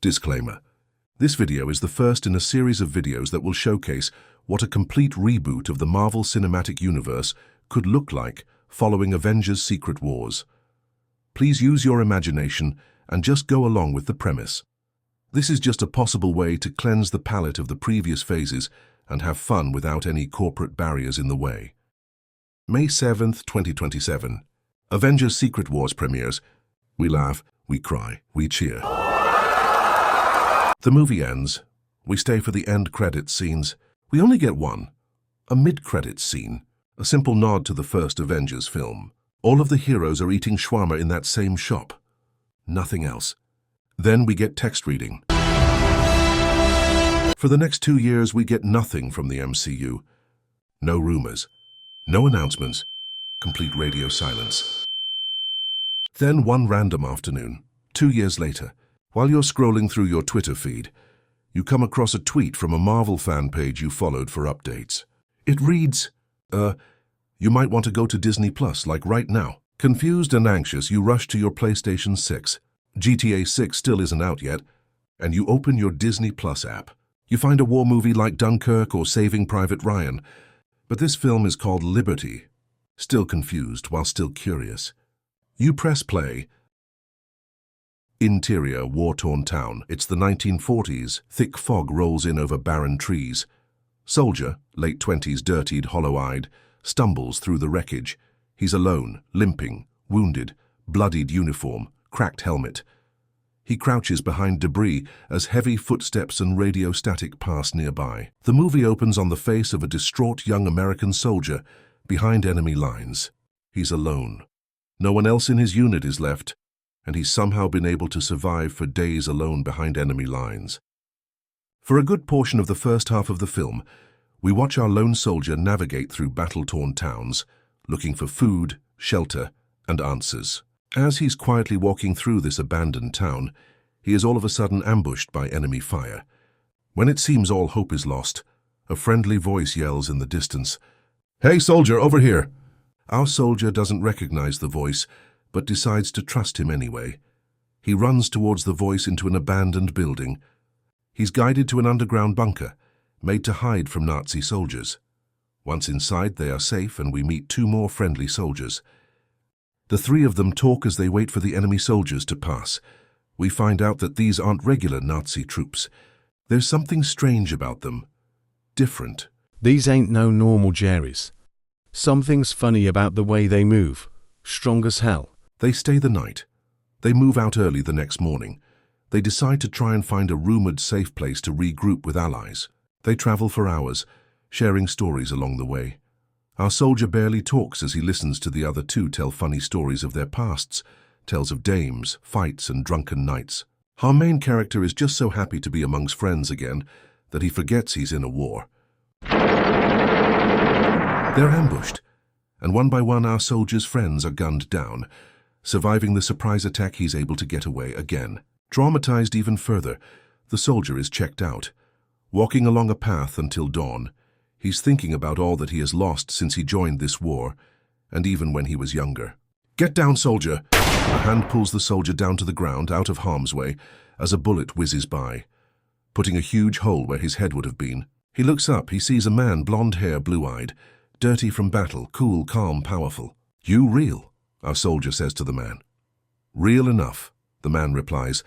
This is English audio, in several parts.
Disclaimer. This video is the first in a series of videos that will showcase what a complete reboot of the Marvel Cinematic Universe could look like following Avengers: Secret Wars. Please use your imagination and just go along with the premise. This is just a possible way to cleanse the palate of the previous phases and have fun without any corporate barriers in the way. May 7th, 2027. Avengers: Secret Wars premieres. We laugh, we cry, we cheer. The movie ends. We stay for the end credits scenes. We only get one. A mid-credits scene. A simple nod to the first Avengers film. All of the heroes are eating shawarma in that same shop. Nothing else. Then we get text reading. For the next 2 years, we get nothing from the MCU. No rumors. No announcements. Complete radio silence. Then one random afternoon, 2 years later, while you're scrolling through your Twitter feed, you come across a tweet from a Marvel fan page you followed for updates. It reads, you might want to go to Disney Plus, like right now. Confused and anxious, you rush to your PlayStation 6. GTA 6 still isn't out yet, and you open your Disney Plus app. You find a war movie like Dunkirk or Saving Private Ryan, but this film is called Liberty. Still confused while still curious. You press play. Interior, war-torn town. It's the 1940s. Thick fog rolls in over barren trees. Soldier, late 20s, dirtied, hollow-eyed, stumbles through the wreckage. He's alone, limping, wounded, bloodied uniform, cracked helmet. He crouches behind debris as heavy footsteps and radio static pass nearby. The movie opens on the face of a distraught young American soldier behind enemy lines. He's alone. No one else in his unit is left, and he's somehow been able to survive for days alone behind enemy lines. For a good portion of the first half of the film, we watch our lone soldier navigate through battle-torn towns, looking for food, shelter, and answers. As he's quietly walking through this abandoned town, he is all of a sudden ambushed by enemy fire. When it seems all hope is lost, a friendly voice yells in the distance, "Hey soldier, over here!" Our soldier doesn't recognize the voice, but decides to trust him anyway. He runs towards the voice into an abandoned building. He's guided to an underground bunker, made to hide from Nazi soldiers. Once inside, they are safe, and we meet 2 more friendly soldiers. The 3 of them talk as they wait for the enemy soldiers to pass. We find out that these aren't regular Nazi troops. There's something strange about them. Different. These ain't no normal Jerrys. Something's funny about the way they move. Strong as hell. They stay the night. They move out early the next morning. They decide to try and find a rumored safe place to regroup with allies. They travel for hours, sharing stories along the way. Our soldier barely talks as he listens to the other 2 tell funny stories of their pasts, tells of dames, fights, and drunken nights. Our main character is just so happy to be amongst friends again that he forgets he's in a war. They're ambushed, and one by one our soldier's friends are gunned down. Surviving the surprise attack, he's able to get away again. Traumatized even further, the soldier is checked out. Walking along a path until dawn, he's thinking about all that he has lost since he joined this war, and even when he was younger. "Get down, soldier!" A hand pulls the soldier down to the ground, out of harm's way, as a bullet whizzes by, putting a huge hole where his head would have been. He looks up, he sees a man, blonde hair, blue-eyed, dirty from battle, cool, calm, powerful. "You real?" our soldier says to the man. "Real enough," the man replies.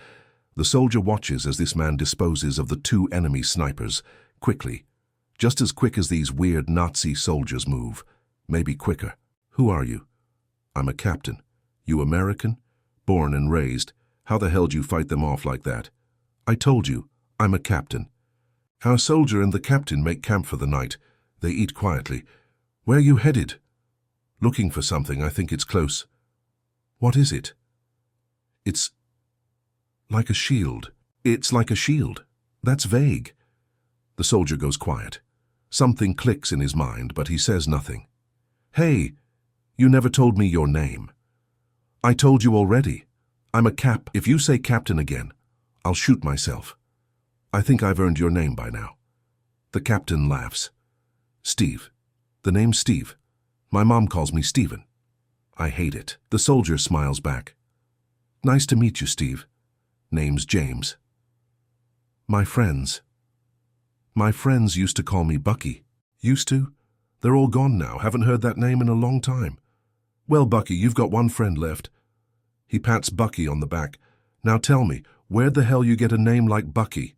The soldier watches as this man disposes of the 2 enemy snipers, quickly. Just as quick as these weird Nazi soldiers move. Maybe quicker. "Who are you?" "I'm a captain." "You American? Born and raised. How the hell do you fight them off like that?" "I told you, I'm a captain." Our soldier and the captain make camp for the night. They eat quietly. "Where are you headed?" "Looking for something. I think it's close." "What is it?" "It's like a shield." "It's like a shield? That's vague." The soldier goes quiet. Something clicks in his mind, but he says nothing. "Hey, you never told me your name." "I told you already. I'm a cap. If you say captain again, I'll shoot myself. I think I've earned your name by now." The captain laughs. "Steve. The name's Steve. My mom calls me Steven." "I hate it." The soldier smiles back. "Nice to meet you, Steve. Name's James." My friends. My friends used to call me Bucky. Used to? They're all gone now. Haven't heard that name in a long time. Well, Bucky, you've got one friend left. He pats Bucky on the back. Now tell me, where the hell you get a name like Bucky?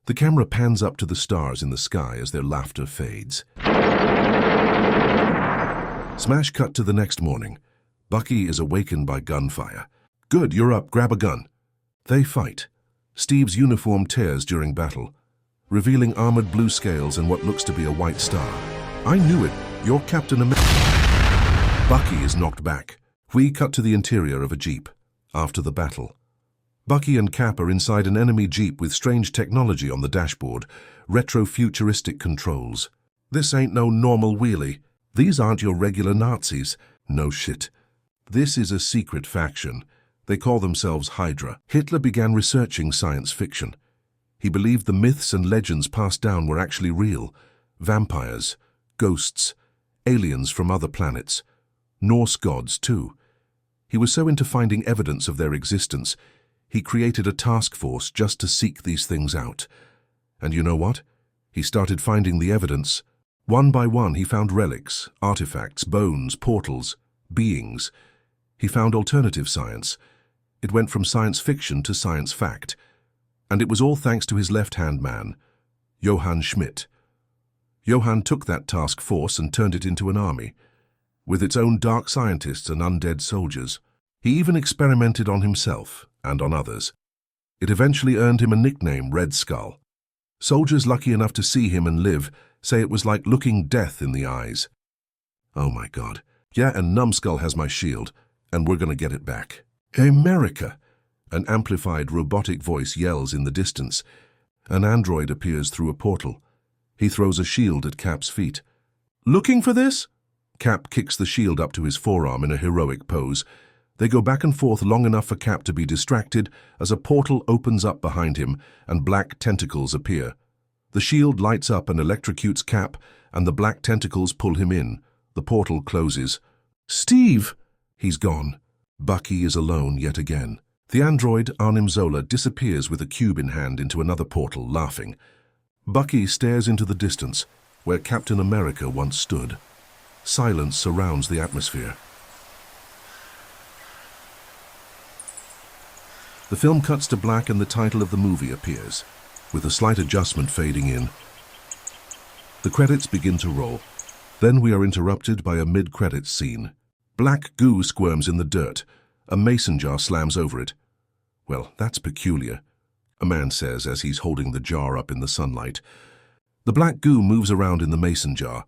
The camera pans up to the stars in the sky as their laughter fades. Smash cut to the next morning. Bucky is awakened by gunfire. Good, you're up, grab a gun. They fight. Steve's uniform tears during battle, revealing armored blue scales and what looks to be a white star. I knew it, you're Captain America. Bucky is knocked back. We cut to the interior of a jeep. After the battle, Bucky and Cap are inside an enemy jeep with strange technology on the dashboard, retro-futuristic controls. This ain't no normal wheelie. These aren't your regular Nazis. No shit. This is a secret faction. They call themselves Hydra. Hitler began researching science fiction. He believed the myths and legends passed down were actually real. Vampires, ghosts, aliens from other planets, Norse gods too. He was so into finding evidence of their existence, he created a task force just to seek these things out. And you know what? He started finding the evidence. One by one he found relics, artifacts, bones, portals, beings. He found alternative science. It went from science fiction to science fact. And it was all thanks to his left-hand man, Johann Schmidt. Johann took that task force and turned it into an army, with its own dark scientists and undead soldiers. He even experimented on himself and on others. It eventually earned him a nickname, Red Skull. Soldiers lucky enough to see him and live say it was like looking death in the eyes. Oh my God. Yeah, and Numbskull has my shield, and we're gonna get it back. America! An amplified robotic voice yells in the distance. An android appears through a portal. He throws a shield at Cap's feet. Looking for this? Cap kicks the shield up to his forearm in a heroic pose. They go back and forth long enough for Cap to be distracted as a portal opens up behind him and black tentacles appear. The shield lights up and electrocutes Cap, and the black tentacles pull him in. The portal closes. Steve! He's gone. Bucky is alone yet again. The android, Arnim Zola, disappears with a cube in hand into another portal, laughing. Bucky stares into the distance, where Captain America once stood. Silence surrounds the atmosphere. The film cuts to black and the title of the movie appears, with a slight adjustment fading in. The credits begin to roll. Then we are interrupted by a mid-credits scene. Black goo squirms in the dirt. A mason jar slams over it. Well, that's peculiar, a man says as he's holding the jar up in the sunlight. The black goo moves around in the mason jar.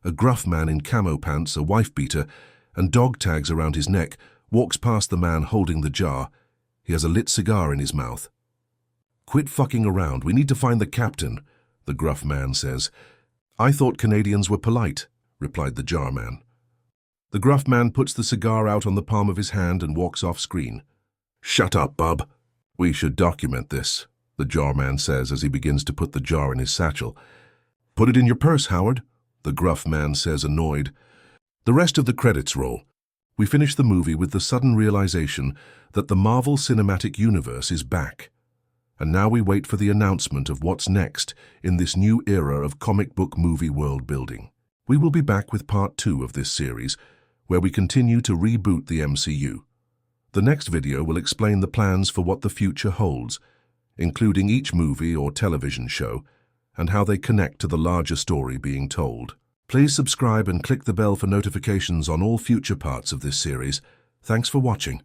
A gruff man in camo pants, a wife-beater, and dog tags around his neck walks past the man holding the jar. He has a lit cigar in his mouth. Quit fucking around. We need to find the captain, the gruff man says. I thought Canadians were polite, replied the jar man. The gruff man puts the cigar out on the palm of his hand and walks off screen. Shut up, bub. We should document this, the jar man says as he begins to put the jar in his satchel. Put it in your purse, Howard, the gruff man says, annoyed. The rest of the credits roll. We finish the movie with the sudden realization that the Marvel Cinematic Universe is back. And now we wait for the announcement of what's next in this new era of comic book movie world building. We will be back with part 2 of this series, where we continue to reboot the MCU. The next video will explain the plans for what the future holds, including each movie or television show, and how they connect to the larger story being told. Please subscribe and click the bell for notifications on all future parts of this series. Thanks for watching.